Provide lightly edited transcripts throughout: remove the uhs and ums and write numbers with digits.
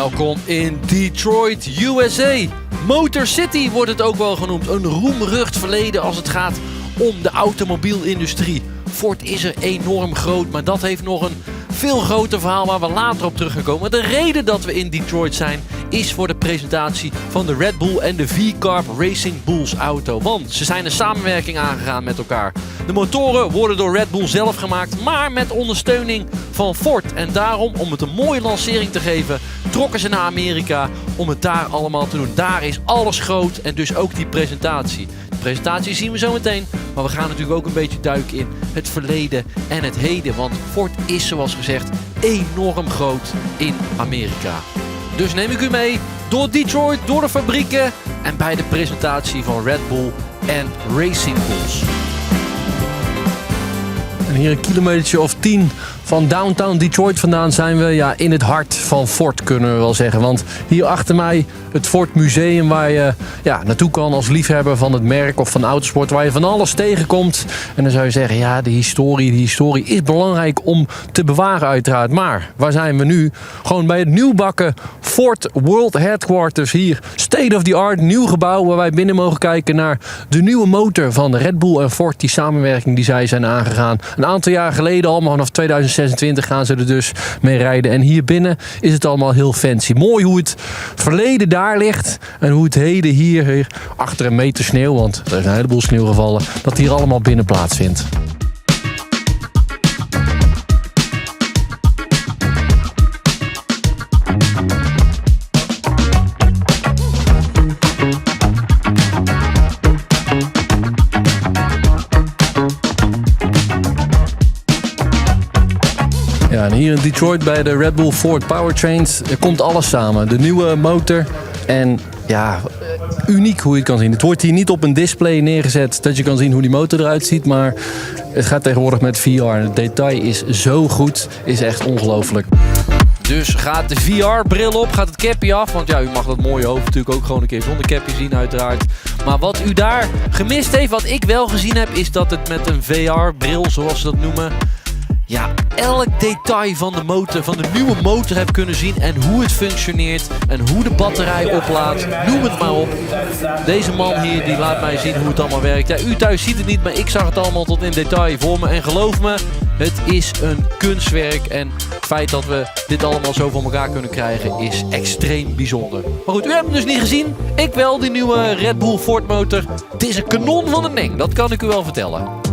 Welkom in Detroit, USA. Motor City wordt het ook wel genoemd. Een roemrucht verleden als het gaat om de automobielindustrie. Ford is er enorm groot, maar dat heeft nog een veel groter verhaal waar we later op terug gaan komen. De reden dat we in Detroit zijn is voor de presentatie van de Red Bull en de V-Carb Racing Bulls auto. Want ze zijn een samenwerking aangegaan met elkaar. De motoren worden door Red Bull zelf gemaakt, maar met ondersteuning van Ford. En daarom, om het een mooie lancering te geven, trokken ze naar Amerika om het daar allemaal te doen. Daar is alles groot en dus ook die presentatie. De presentatie zien we zo meteen, maar we gaan natuurlijk ook een beetje duiken in het verleden en het heden. Want Ford is, zoals gezegd, enorm groot in Amerika. Dus neem ik u mee door Detroit, door de fabrieken en bij de presentatie van Red Bull en Racing Bulls. En hier een kilometertje of 10 van downtown Detroit vandaan zijn we in het hart van Ford, kunnen we wel zeggen. Want hier achter mij het Ford Museum waar je naartoe kan als liefhebber van het merk of van autosport. Waar je van alles tegenkomt. En dan zou je zeggen, de historie is belangrijk om te bewaren uiteraard. Maar waar zijn we nu? Gewoon bij het nieuwbakken Ford World Headquarters hier. State of the art, nieuw gebouw waar wij binnen mogen kijken naar de nieuwe motor van Red Bull en Ford. Die samenwerking die zij zijn aangegaan. Een aantal jaar geleden, allemaal vanaf 2026 gaan ze er dus mee rijden. En hier binnen is het allemaal heel fancy. Mooi hoe het verleden daar ligt en hoe het heden hier achter een meter sneeuw, want er is een heleboel sneeuw gevallen, dat hier allemaal binnen plaatsvindt. Ja, en hier in Detroit bij de Red Bull Ford Powertrains komt alles samen. De nieuwe motor en uniek hoe je het kan zien. Het wordt hier niet op een display neergezet dat je kan zien hoe die motor eruit ziet, maar het gaat tegenwoordig met VR. En het detail is zo goed, is echt ongelooflijk. Dus gaat de VR-bril op, gaat het capje af, want u mag dat mooie hoofd natuurlijk ook gewoon een keer zonder capje zien uiteraard. Maar wat u daar gemist heeft, wat ik wel gezien heb, is dat het met een VR-bril, zoals ze dat noemen, elk detail van de motor, van de nieuwe motor heb kunnen zien en hoe het functioneert en hoe de batterij oplaadt. Noem het maar op. Deze man hier die laat mij zien hoe het allemaal werkt. Ja, u thuis ziet het niet, maar ik zag het allemaal tot in detail voor me. En geloof me, het is een kunstwerk en het feit dat we dit allemaal zo voor elkaar kunnen krijgen is extreem bijzonder. Maar goed, u hebt hem dus niet gezien. Ik wel, die nieuwe Red Bull Ford motor. Het is een kanon van een ding, dat kan ik u wel vertellen.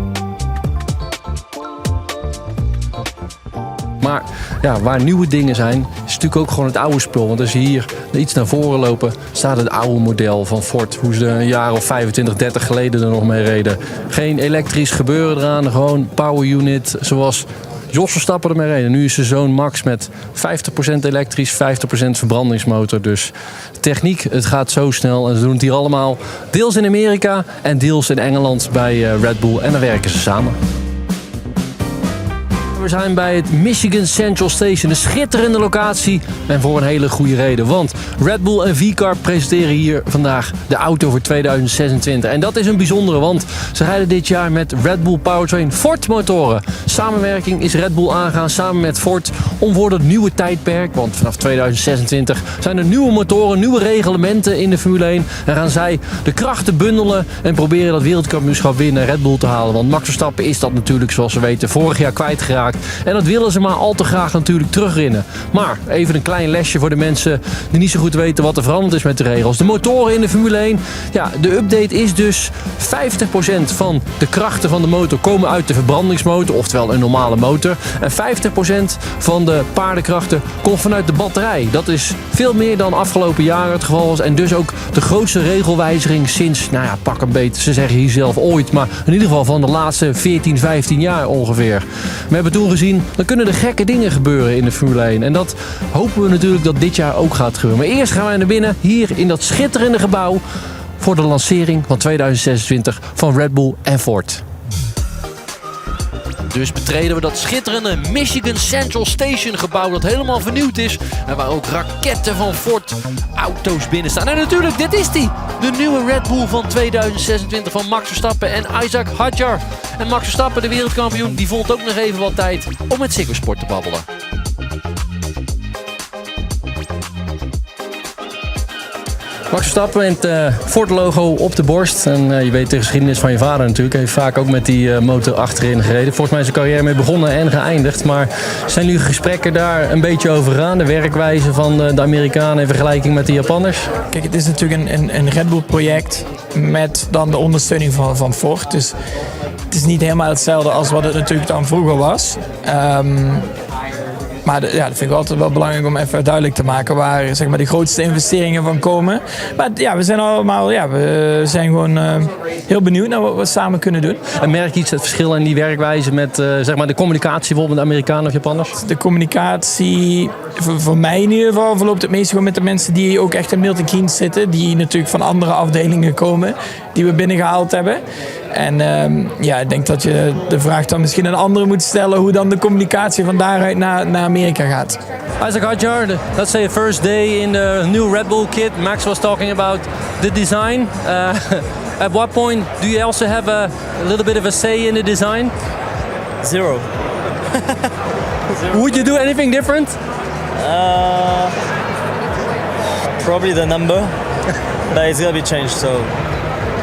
Maar waar nieuwe dingen zijn, is natuurlijk ook gewoon het oude spul. Want als je hier iets naar voren lopen, staat het oude model van Ford. Hoe ze er een jaar of 25, 30 geleden er nog mee reden. Geen elektrisch gebeuren eraan, gewoon power unit zoals Jos Verstappen ermee reden. Nu is zijn zoon Max met 50% elektrisch, 50% verbrandingsmotor. Dus techniek, het gaat zo snel. En ze doen het hier allemaal deels in Amerika en deels in Engeland bij Red Bull. En dan werken ze samen. We zijn bij het Michigan Central Station, een schitterende locatie en voor een hele goede reden. Want Red Bull en V-Carb presenteren hier vandaag de auto voor 2026. En dat is een bijzondere, want ze rijden dit jaar met Red Bull Powertrain Ford motoren. Samenwerking is Red Bull aangaan samen met Ford om voor dat nieuwe tijdperk, want vanaf 2026 zijn er nieuwe motoren, nieuwe reglementen in de Formule 1. En gaan zij de krachten bundelen en proberen dat wereldkampioenschap weer naar Red Bull te halen. Want Max Verstappen is dat natuurlijk, zoals we weten, vorig jaar kwijtgeraakt. En dat willen ze maar al te graag natuurlijk terugwinnen. Maar even een klein lesje voor de mensen die niet zo goed weten wat er veranderd is met de regels. De motoren in de Formule 1, de update is dus 50% van de krachten van de motor komen uit de verbrandingsmotor, oftewel een normale motor. En 50% van de paardenkrachten komt vanuit de batterij. Dat is veel meer dan afgelopen jaren het geval was. En dus ook de grootste regelwijziging sinds, pak een beet, ze zeggen hier zelf ooit, maar in ieder geval van de laatste 14, 15 jaar ongeveer. We hebben toen gezien, dan kunnen er gekke dingen gebeuren in de Formule 1. En dat hopen we natuurlijk dat dit jaar ook gaat gebeuren. Maar eerst gaan wij naar binnen, hier in dat schitterende gebouw, voor de lancering van 2026 van Red Bull en Ford. Dus betreden we dat schitterende Michigan Central Station gebouw dat helemaal vernieuwd is. En waar ook raketten van Ford auto's binnen staan. En natuurlijk, dit is die. De nieuwe Red Bull van 2026 van Max Verstappen en Isaac Hadjar. En Max Verstappen, de wereldkampioen, die vond ook nog even wat tijd om met Ziggo Sport te babbelen. Max Verstappen en het Ford logo op de borst. En je weet de geschiedenis van je vader natuurlijk. Hij heeft vaak ook met die motor achterin gereden. Volgens mij is zijn carrière mee begonnen en geëindigd. Maar zijn nu gesprekken daar een beetje over gegaan? De werkwijze van de Amerikanen in vergelijking met de Japanners? Kijk, het is natuurlijk een Red Bull project met dan de ondersteuning van Ford. Dus het is niet helemaal hetzelfde als wat het natuurlijk dan vroeger was. Maar dat vind ik altijd wel belangrijk om even duidelijk te maken waar zeg maar, de grootste investeringen van komen. Maar ja, we zijn allemaal, we zijn gewoon heel benieuwd naar wat we samen kunnen doen. En merk je iets het verschil in die werkwijze met zeg maar de communicatie bijvoorbeeld met de Amerikanen of Japanners? De communicatie, voor mij in ieder geval, verloopt het meest gewoon met de mensen die ook echt in Milton Keynes zitten. Die natuurlijk van andere afdelingen komen, die we binnengehaald hebben. En ik denk dat je de vraag dan misschien een andere moet stellen hoe dan de communicatie van daaruit naar Amerika gaat. Isaac Hadjar, let's say first day in the new Red Bull kit. Max was talking about the design. At what point do you also have a little bit of a say in the design? Zero. Would you do anything different? Probably the number, but it's gonna be changed. So,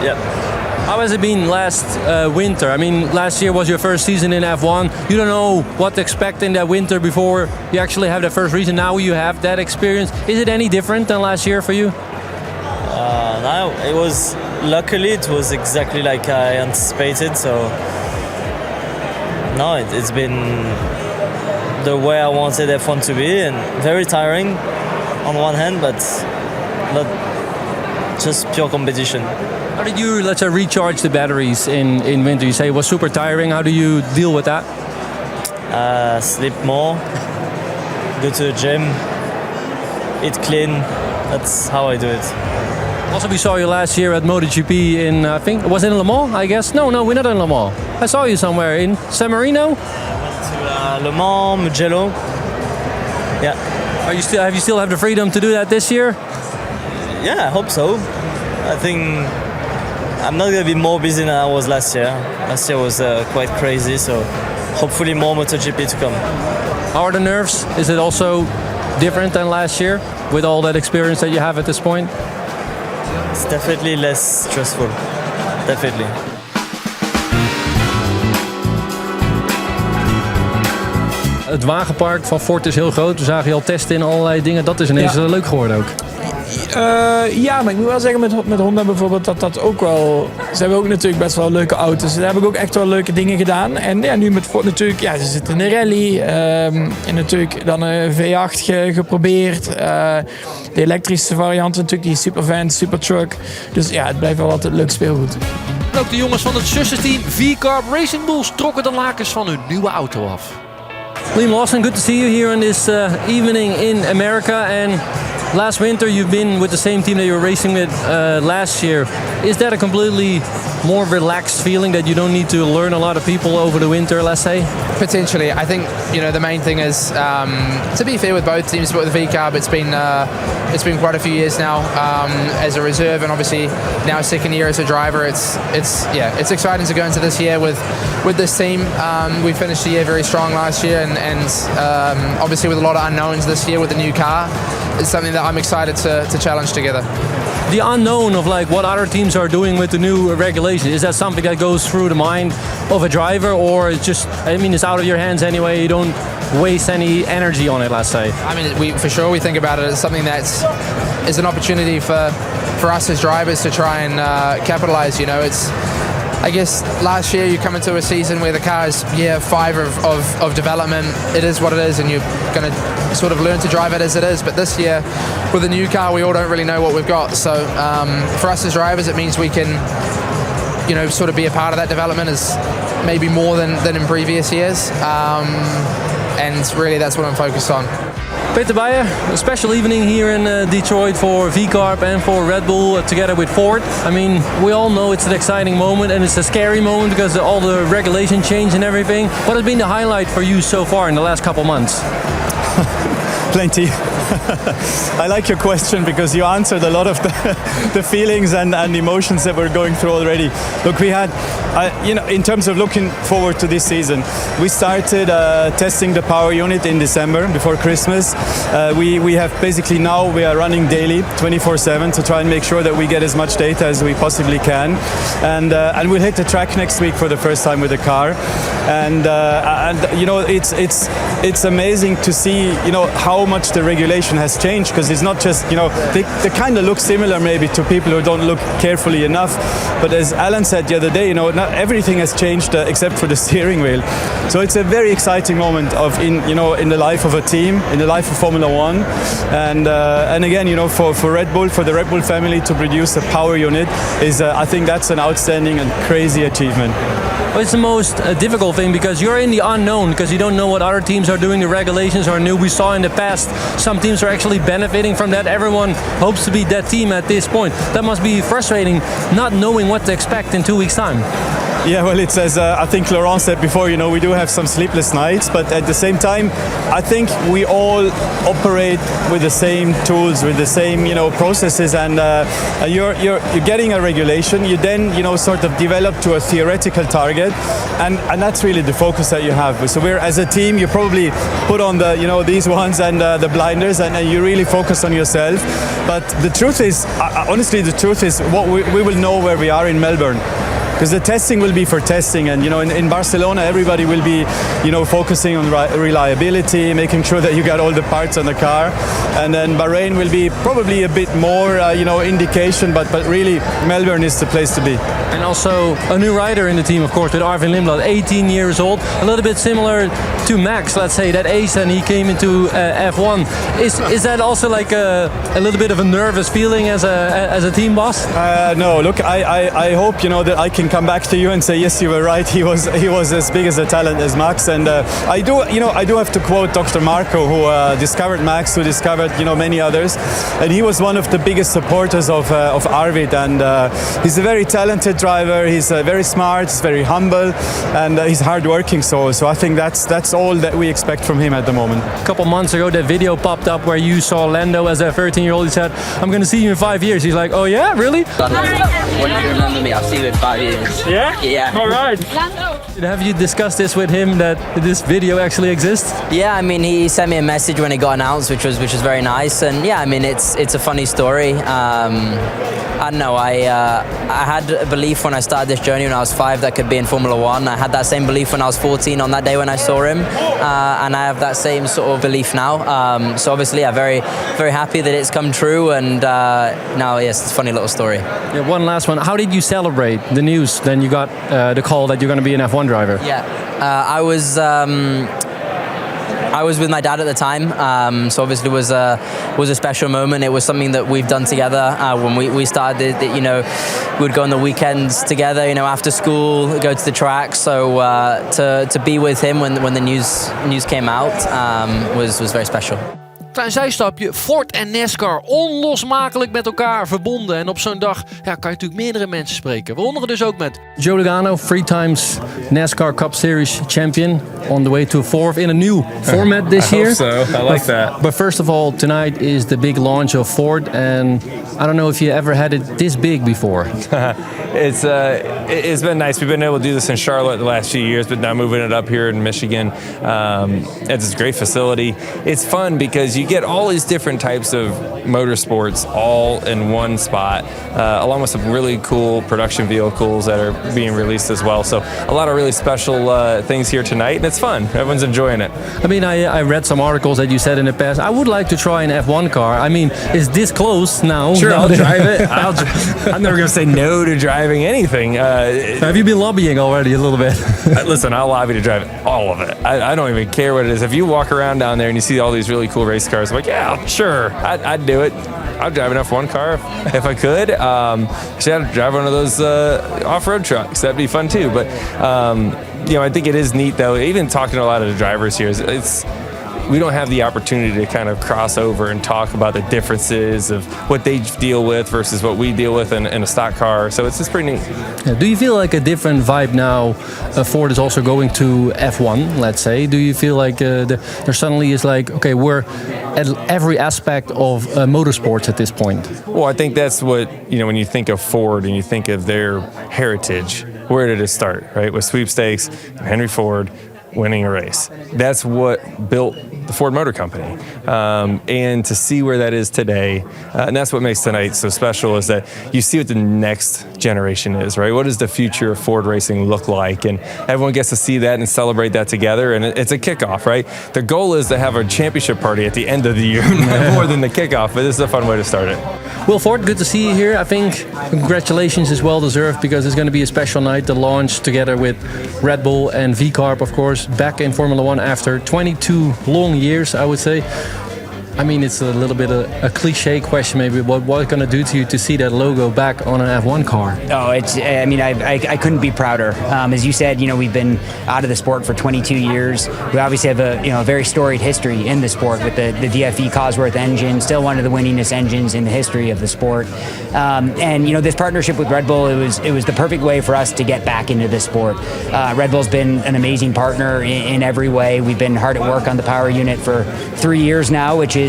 yeah. How has it been last winter? I mean, last year was your first season in F1. You don't know what to expect in that winter before you actually have that first season. Now you have that experience. Is it any different than last year for you? No, luckily it was exactly like I anticipated. So, no, it's been the way I wanted F1 to be, and very tiring on one hand, but not just pure competition. How did you, let's say, recharge the batteries in winter? You say it was super tiring. How do you deal with that? Sleep more, go to the gym, eat clean. That's how I do it. Also, we saw you last year at MotoGP in, I think, was it in Le Mans, I guess? No, we're not in Le Mans. I saw you somewhere in San Marino. I went to Le Mans, Mugello. Yeah. Have you still have the freedom to do that this year? Yeah, I hope so. I think I'm not going to be more busy than I was last year. Last year was quite crazy, so hopefully more MotoGP to come. How are the nerves? Is it also different than last year with all that experience that you have at this point? It's definitely less stressful. Definitely. Het wagenpark van Ford is heel groot. We zagen je al testen in allerlei dingen. Dat is ineens leuk geworden ook. Maar ik moet wel zeggen met Honda bijvoorbeeld dat ook wel... Ze hebben ook natuurlijk best wel leuke auto's. Daar heb ik ook echt wel leuke dingen gedaan. En ja, nu met Ford natuurlijk... Ja, ze zitten in de rally. En natuurlijk dan een V8 geprobeerd. De elektrische variant natuurlijk. Die supervan, supertruck. Dus ja, het blijft wel altijd leuk speelgoed. Ook de jongens van het zussenteam V-Carb Racing Bulls trokken de lakens van hun nieuwe auto af. Liam Lawson, good to see you here on this evening in America. And last winter you've been with the same team that you were racing with last year. Is that a completely more relaxed feeling that you don't need to learn a lot of people over the winter, let's say? Potentially. I think the main thing is to be fair with both teams, but with the V-Carb it's been quite a few years now as a reserve, and obviously now second year as a driver. It's exciting to go into this year with this team. We finished the year very strong last year, and obviously with a lot of unknowns this year with the new car. It's something that I'm excited to challenge together. The unknown of like what other teams are doing with the new regulation, is that something that goes through the mind of a driver, or it's just, I mean, it's out of your hands anyway, you don't waste any energy on it, let's say? I mean, we think about it as something that is an opportunity for us as drivers to try and capitalize. I guess last year you come into a season where the car is year 5 of development. It is what it is, and you're going to sort of learn to drive it as it is. But this year, with a new car, we all don't really know what we've got. So for us as drivers, it means we can, sort of be a part of that development as maybe more than in previous years. And really, that's what I'm focused on. Peter Beyer, a special evening here in Detroit for V-Carb and for Red Bull together with Ford. I mean, we all know it's an exciting moment and it's a scary moment because of all the regulation change and everything. What has been the highlight for you so far in the last couple months? Plenty. I like your question because you answered a lot of the feelings and emotions that we're going through already. Look, we had, in terms of looking forward to this season, we started testing the power unit in December before Christmas. We have basically now we are running daily 24/7 to try and make sure that we get as much data as we possibly can, and we'll hit the track next week for the first time with the car, and it's amazing to see how much the regulation has changed, because it's not just they kind of look similar maybe to people who don't look carefully enough, but as Alan said the other day, not everything has changed except for the steering wheel. So it's a very exciting moment in the life of a team, in the life of Formula One, and again for Red Bull, for the Red Bull family to produce a power unit is I think that's an outstanding and crazy achievement. Well, it's the most difficult thing because you're in the unknown, because you don't know what other teams are doing. The regulations are new. We saw in the past some teams are actually benefiting from that. Everyone hopes to be that team at this point. That must be frustrating, not knowing what to expect in 2 weeks' time. Yeah, well, it's as I think Laurent said before, we do have some sleepless nights, but at the same time, I think we all operate with the same tools, with the same, processes, and you're getting a regulation. You then, sort of develop to a theoretical target, and that's really the focus that you have. So we're, as a team, you probably put on the, these ones and the blinders, and you really focus on yourself. But the truth is, honestly, the truth is, what we will know where we are in Melbourne. Because the testing will be for testing, and in Barcelona everybody will be focusing on reliability, making sure that you got all the parts on the car, and then Bahrain will be probably a bit more indication, but really Melbourne is the place to be. And also a new rider in the team, of course, with Arvin Lindblad, 18 years old, a little bit similar to Max, let's say, that ace, and he came into F1. Is that also like a little bit of a nervous feeling as a team boss? No, look, I hope that I can come back to you and say yes, you were right. He was as big as a talent as Max, and I do have to quote Dr. Marco, who discovered Max, who discovered many others, and he was one of the biggest supporters of Arvid, and he's a very talented driver. He's very smart, he's very humble, and he's hardworking. So I think that's all that we expect from him at the moment. A couple months ago, that video popped up where you saw Lando as a 13-year-old. He said, "I'm going to see you in 5 years." He's like, "Oh yeah, really?" When you remember me, I'll see you in 5 years. Yeah? Yeah. All right. Have you discussed this with him, that this video actually exists? Yeah, I mean, he sent me a message when it got announced, which was very nice. And yeah, I mean, it's a funny story. I don't know, I had a belief when I started this journey when I was 5 that I could be in Formula One. I had that same belief when I was 14 on that day when I saw him. And I have that same sort of belief now. So obviously, yeah, very, very happy that it's come true. And now, yes, it's a funny little story. Yeah, one last one. How did you celebrate the news? Then you got the call that you're going to be an F1 driver. Yeah, I was with my dad at the time, so obviously it was a special moment. It was something that we've done together when we started. We'd go on the weekends together, after school, go to the track. So to be with him when the news came out was very special. Klein zijstapje, Ford en NASCAR onlosmakelijk met elkaar verbonden. En op zo'n dag kan je natuurlijk meerdere mensen spreken. Waaronder dus ook met Joe Logano, 3 times NASCAR Cup Series champion, on the way to 4th in a new format this year. I hope so. I like that. But first of all, tonight is the big launch of Ford, and I don't know if you ever had it this big before. It's been nice. We've been able to do this in Charlotte the last few years, but now moving it up here in Michigan. It's a great facility. It's fun because you get all these different types of motorsports all in one spot, along with some really cool production vehicles that are being released as well. So a lot of really special things here tonight, and it's fun. Everyone's enjoying it. I mean, I read some articles that you said in the past, I would like to try an F1 car. I mean, is this close now? Sure, I'll drive it. I'm never going to say no to driving anything. Have you been lobbying already a little bit? Listen, I'll lobby to drive all of it. I don't even care what it is. If you walk around down there and you see all these really cool race cars, I'm like, yeah, sure, I'd do it. I'd drive an F1 car if I could. Actually, I'd drive one of those off-road trucks. That'd be fun too. But I think it is neat though. Even talking to a lot of the drivers here, we don't have the opportunity to kind of cross over and talk about the differences of what they deal with versus what we deal with in a stock car. So it's just pretty neat. Yeah, do you feel like a different vibe now? Ford is also going to F1, let's say. Do you feel like there suddenly is like, okay, we're at every aspect of motorsports at this point? Well, I think that's what, when you think of Ford and you think of their heritage, where did it start, right? With sweepstakes, Henry Ford winning a race. That's what built the Ford Motor Company. And to see where that is today, and that's what makes tonight so special, is that you see what the next generation is, right? What does the future of Ford racing look like? And everyone gets to see that and celebrate that together. And it's a kickoff, right? The goal is to have a championship party at the end of the year, more than the kickoff, but this is a fun way to start it. Will Ford, good to see you here. I think congratulations is well deserved because it's going to be a special night, the launch together with Red Bull and V-Carb, of course, back in Formula 1 after 22 long years, I would say. I mean, it's a little bit a cliche question maybe, but what's it going to do to you to see that logo back on an F1 car? Oh, I couldn't be prouder. As you said, we've been out of the sport for 22 years. We obviously have a very storied history in the sport with the DFE Cosworth engine, still one of the winningest engines in the history of the sport. And this partnership with Red Bull, it was the perfect way for us to get back into this sport. Red Bull's been an amazing partner in every way. We've been hard at work on the power unit for 3 years now, which is,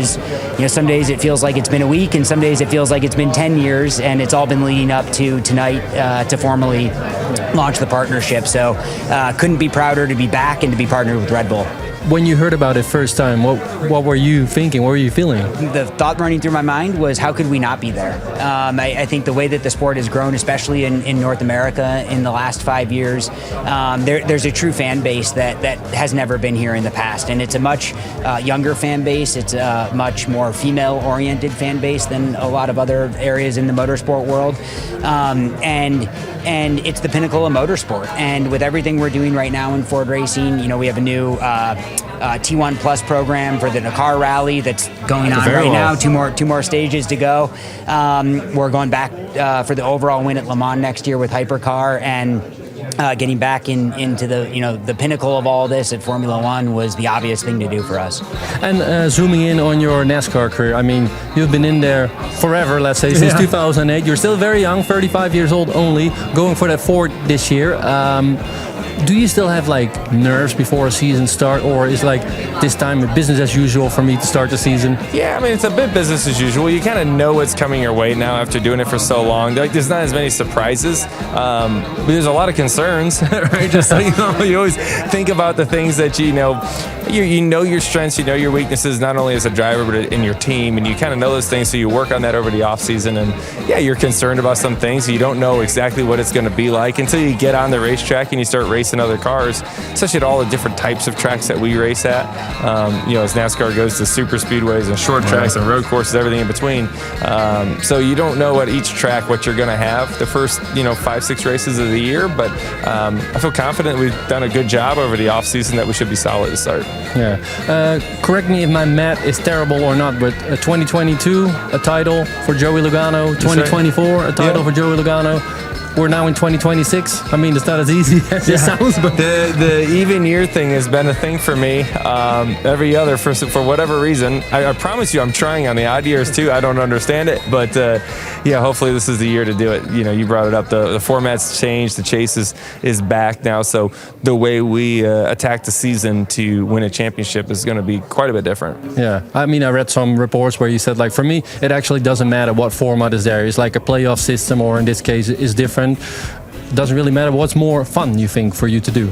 some days it feels like it's been a week and some days it feels like it's been 10 years, and it's all been leading up to tonight to formally launch the partnership. So couldn't be prouder to be back and to be partnered with Red Bull. When you heard about it first time, what were you thinking? What were you feeling? The thought running through my mind was, how could we not be there? I think the way that the sport has grown, especially in North America in the last 5 years, there's a true fan base that has never been here in the past. And it's a much younger fan base. It's a much more female-oriented fan base than a lot of other areas in the motorsport world. And it's the pinnacle of motorsport. And with everything we're doing right now in Ford Racing, we have a new T1 Plus program for the Dakar Rally that's going on right now. Two more stages to go. We're going back for the overall win at Le Mans next year with Hypercar, and getting back into the pinnacle of all this at Formula 1 was the obvious thing to do for us. And zooming in on your NASCAR career, I mean, you've been in there forever, let's say, since 2008. You're still very young, 35 years old only, going for that Ford this year. Do you still have nerves before a season start, or is this time business as usual for me to start the season? Yeah, I mean, it's a bit business as usual. You kind of know what's coming your way now after doing it for so long. There's not as many surprises, but there's a lot of concerns, right? Just you always think about the things that you know your strengths, you know your weaknesses, not only as a driver but in your team, and you kind of know those things, so you work on that over the off season. And yeah, you're concerned about some things. You don't know exactly what it's going to be like until you get on the racetrack and you start racing other cars, especially at all the different types of tracks that we race at. As NASCAR goes to super speedways and short tracks and road courses, everything in between. So you don't know at each track what you're going to have the first 5-6 races of the year, but I feel confident we've done a good job over the off season, that we should be solid to start. Yeah. Correct me if my math is terrible or not, but 2022 a title for Joey Logano, 2024 a title for Joey Logano. We're now in 2026. I mean, it's not as easy as it sounds, but the even year thing has been a thing for me. Every other, for whatever reason, I promise you, I'm trying on the odd years too. I don't understand it, but hopefully this is the year to do it. You brought it up. The format's changed. The chase is back now, so the way we attack the season to win a championship is going to be quite a bit different. Yeah, I mean, I read some reports where you said, for me, it actually doesn't matter what format is there. It's like a playoff system, or in this case, is different. Doesn't really matter. What's more fun, you think, for you to do?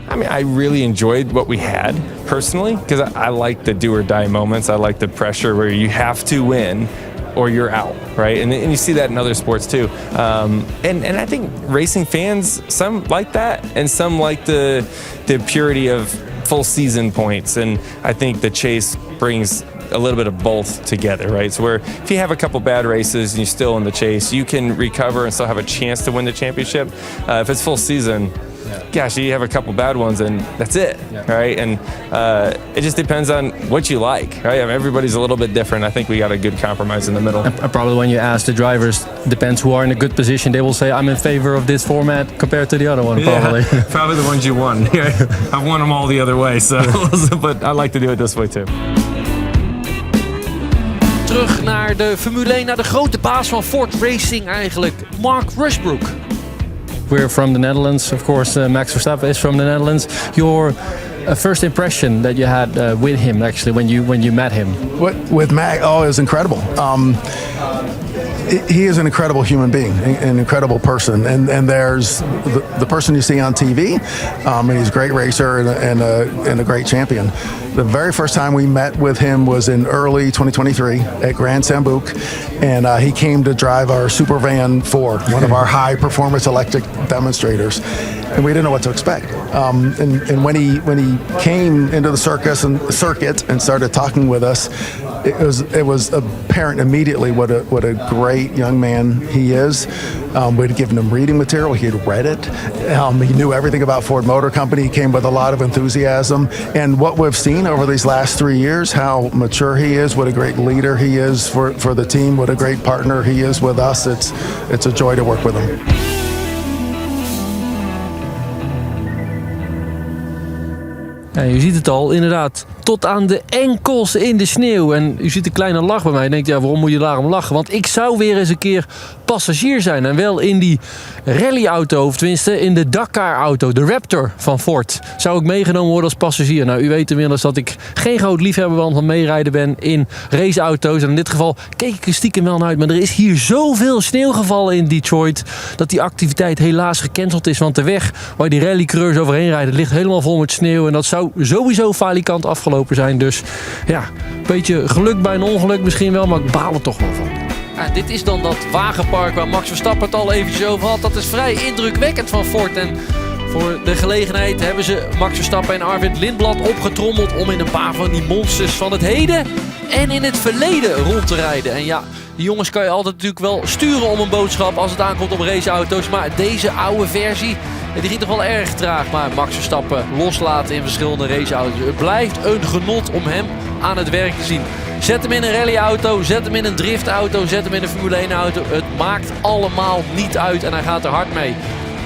I mean, I really enjoyed what we had personally, because I like the do or die moments. I like the pressure where you have to win or you're out, right? And you see that in other sports too. And I think racing fans, some like that, and some like the purity of full season points. And I think the chase brings a little bit of both together, right? So where if you have a couple bad races and you're still in the chase, you can recover and still have a chance to win the championship. If it's full season, gosh, you have a couple bad ones and that's it, right? And it just depends on what you like, right? I mean, everybody's a little bit different. I think we got a good compromise in the middle. And probably when you ask the drivers, depends who are in a good position, they will say, I'm in favor of this format compared to the other one, probably. Yeah, probably the ones you won. I've won them all the other way, so but I like to do it this way too. Terug naar de Formule 1, naar de grote baas van Ford Racing eigenlijk, Mark Rushbrook. We're from the Netherlands, of course. Max Verstappen is from the Netherlands. Your first impression that you had with him, actually, when you met him. With Max, it was incredible. He is an incredible human being, an incredible person, and there's the person you see on TV, and he's a great racer and a great champion. The very first time we met with him was in early 2023 at Grand Sambuc, and he came to drive our super van Ford, one of our high performance electric demonstrators, and we didn't know what to expect. And when he came into the circuit and started talking with us, it was apparent immediately what a great young man he is. We'd given him reading material. He had read it. He knew everything about Ford Motor Company. He came with a lot of enthusiasm. And what we've seen over these last 3 years, how mature he is, what a great leader he is for the team, what a great partner he is with us. It's a joy to work with him. Ja, je ziet het al, inderdaad. Tot aan de enkels in de sneeuw. En u ziet een kleine lach bij mij. En denkt, ja, waarom moet je daarom lachen? Want ik zou weer eens een keer passagier zijn. En wel in die rallyauto, of tenminste in de Dakar-auto, de Raptor van Ford. Zou ik meegenomen worden als passagier? Nou, u weet inmiddels dat ik geen groot liefhebber van meerijden ben in raceauto's. En in dit geval keek ik er stiekem wel naar uit. Maar er is hier zoveel sneeuw gevallen in Detroit dat die activiteit helaas gecanceld is. Want de weg waar die rallycoureurs overheen rijden ligt helemaal vol met sneeuw. En dat zou sowieso falikant afgelopen zijn. Dus ja, een beetje geluk bij een ongeluk misschien wel, maar ik baal er toch wel van. Ja, dit is dan dat wagenpark waar Max Verstappen het al eventjes over had. Dat is vrij indrukwekkend van Ford. En voor de gelegenheid hebben ze Max Verstappen en Arvid Lindblad opgetrommeld om in een paar van die monsters van het heden en in het verleden rond te rijden. En ja, die jongens kan je altijd natuurlijk wel sturen om een boodschap als het aankomt op raceauto's. Maar deze oude versie, die ging toch wel erg traag. Maar Max Verstappen loslaten in verschillende raceauto's. Het blijft een genot om hem aan het werk te zien. Zet hem in een rallyauto, zet hem in een driftauto, zet hem in een Formule 1 auto. Het maakt allemaal niet uit en hij gaat er hard mee.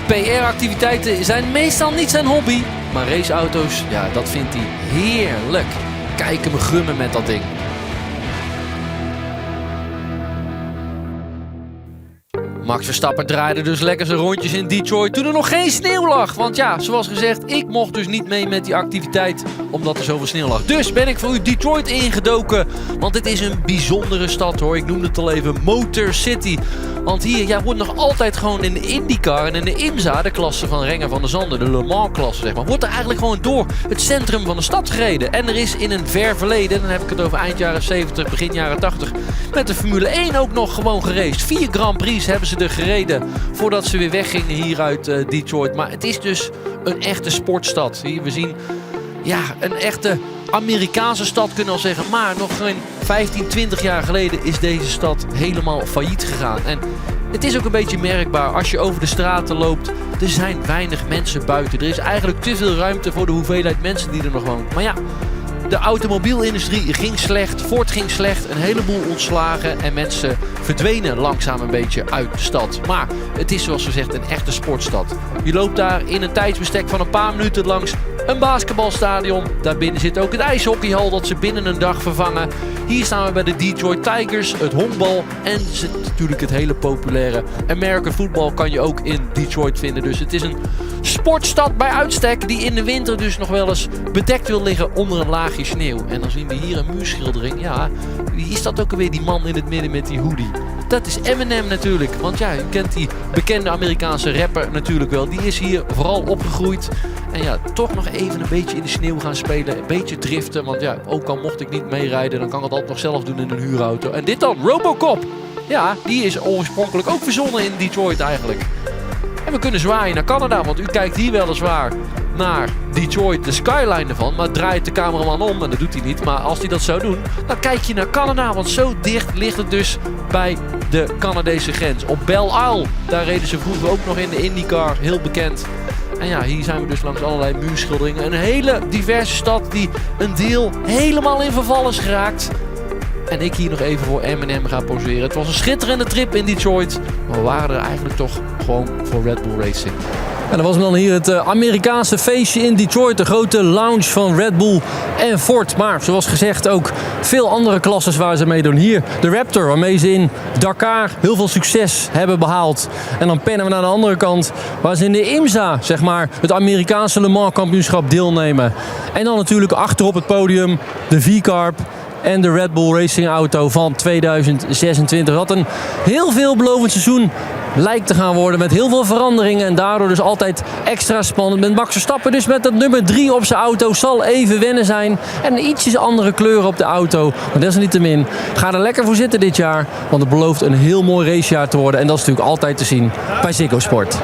PR-activiteiten zijn meestal niet zijn hobby. Maar raceauto's, ja, dat vindt hij heerlijk. Kijk hem gummen met dat ding. Max Verstappen draaide dus lekker zijn rondjes in Detroit toen er nog geen sneeuw lag. Want ja, zoals gezegd, ik mocht dus niet mee met die activiteit omdat er zoveel sneeuw lag. Dus ben ik voor u Detroit ingedoken. Want dit is een bijzondere stad hoor. Ik noemde het al even Motor City. Want hier wordt nog altijd gewoon in de IndyCar en in de IMSA, de klasse van Renger van der Zanden, de Le Mans klasse zeg maar, wordt er eigenlijk gewoon door het centrum van de stad gereden. En er is in een ver verleden, dan heb ik het over eind jaren 70, begin jaren 80, met de Formule 1 ook nog gewoon geraced. 4 Grand Prix hebben ze er gereden voordat ze weer weggingen hier uit Detroit. Maar het is dus een echte sportstad. Hier, we zien ja, een echte Amerikaanse stad kunnen we al zeggen. Maar nog geen 15, 20 jaar geleden is deze stad helemaal failliet gegaan. En het is ook een beetje merkbaar als je over de straten loopt. Er zijn weinig mensen buiten. Er is eigenlijk te veel ruimte voor de hoeveelheid mensen die er nog wonen. Maar ja, de automobielindustrie ging slecht, Ford ging slecht, een heleboel ontslagen en mensen verdwenen langzaam een beetje uit de stad. Maar het is zoals gezegd een echte sportstad. Je loopt daar in een tijdsbestek van een paar minuten langs een basketbalstadion. Daarbinnen zit ook het ijshockeyhal dat ze binnen een dag vervangen. Hier staan we bij de Detroit Tigers, het honkbal en natuurlijk het hele populaire American football kan je ook in Detroit vinden. Dus het is een sportstad bij uitstek die in de winter dus nog wel eens bedekt wil liggen onder een laagje sneeuw. En dan zien we hier een muurschildering. Ja, wie is dat ook alweer, die man in het midden met die hoodie? Dat is Eminem natuurlijk. Want ja, je kent die bekende Amerikaanse rapper natuurlijk wel. Die is hier vooral opgegroeid. En ja, toch nog even een beetje in de sneeuw gaan spelen. Een beetje driften. Want ja, ook al mocht ik niet meerijden, dan kan ik het altijd nog zelf doen in een huurauto. En dit dan, Robocop. Ja, die is oorspronkelijk ook verzonnen in Detroit eigenlijk. En we kunnen zwaaien naar Canada, want u kijkt hier weliswaar naar Detroit, de skyline ervan. Maar draait de cameraman om, en dat doet hij niet. Maar als hij dat zou doen, dan kijk je naar Canada. Want zo dicht ligt het dus bij de Canadese grens. Op Belle Isle, daar reden ze vroeger ook nog in de IndyCar, heel bekend. En ja, hier zijn we dus langs allerlei muurschilderingen. Een hele diverse stad die een deel helemaal in verval is geraakt. En ik hier nog even voor M&M ga poseren. Het was een schitterende trip in Detroit. Maar we waren er eigenlijk toch gewoon voor Red Bull Racing. En dan was dan hier het Amerikaanse feestje in Detroit. De grote lounge van Red Bull en Ford. Maar zoals gezegd ook veel andere klasses waar ze mee doen. Hier de Raptor, waarmee ze in Dakar heel veel succes hebben behaald. En dan pennen we naar de andere kant, waar ze in de IMSA, zeg maar, het Amerikaanse Le Mans kampioenschap deelnemen. En dan natuurlijk achter op het podium de V-Carb en de Red Bull Racing auto van 2026. Dat een heel veelbelovend seizoen lijkt te gaan worden met heel veel veranderingen en daardoor dus altijd extra spannend. Met Max Verstappen dus met dat nummer 3 op zijn auto zal even wennen zijn en een ietsjes andere kleur op de auto. Maar desalniettemin, ga er lekker voor zitten dit jaar, want het belooft een heel mooi racejaar te worden en dat is natuurlijk altijd te zien bij Ziggo Sport.